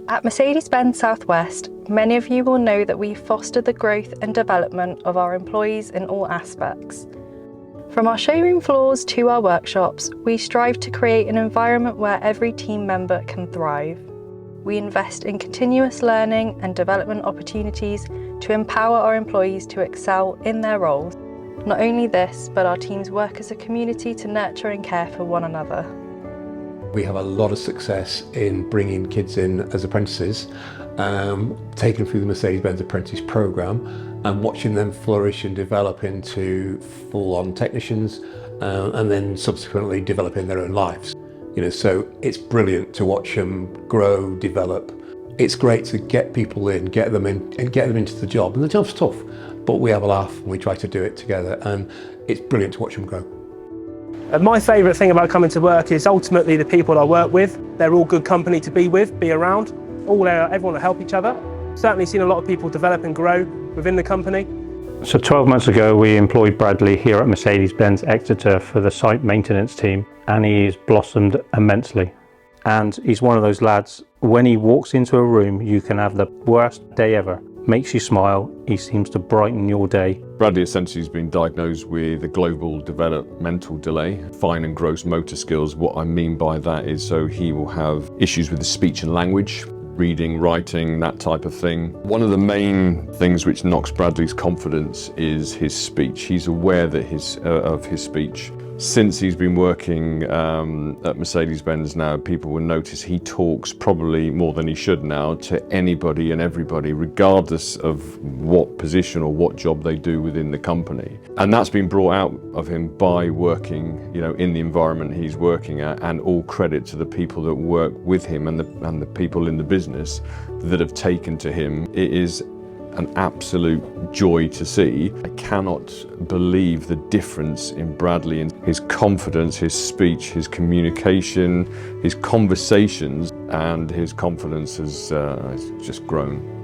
At Mercedes-Benz South West, many of you will know that we foster the growth and development of our employees in all aspects. From our showroom floors to our workshops, we strive to create an environment where every team member can thrive. We invest in continuous learning and development opportunities to empower our employees to excel in their roles. Not only this, but our teams work as a community to nurture and care for one another. We have a lot of success in bringing kids in as apprentices, taking them through the Mercedes-Benz Apprentice Programme and watching them flourish and develop into full-on technicians and then subsequently developing their own lives. So it's brilliant to watch them grow, develop. It's great to get people in, get them into the job. And the job's tough, but we have a laugh and we try to do it together, and it's brilliant to watch them grow. My favourite thing about coming to work is ultimately the people I work with. They're all good company to be with, be around. Everyone will help each other. Certainly seen a lot of people develop and grow within the company. So 12 months ago we employed Bradley here at Mercedes-Benz Exeter for the site maintenance team, and he's blossomed immensely. And he's one of those lads, when he walks into a room you can have the worst day ever. Makes you smile, he seems to brighten your day. Bradley essentially has been diagnosed with a global developmental delay, fine and gross motor skills. What I mean by that is so he will have issues with the speech and language, reading, writing, that type of thing. One of the main things which knocks Bradley's confidence is his speech. He's aware that of his speech. Since he's been working at Mercedes-Benz now, people will notice he talks probably more than he should now to anybody and everybody, regardless of what position or what job they do within the company. And that's been brought out of him by working, in the environment he's working at, and all credit to the people that work with him and the people in the business that have taken to him. It is an absolute joy to see. I cannot believe the difference in Bradley and his confidence, his speech, his communication, his conversations, and his confidence has just grown.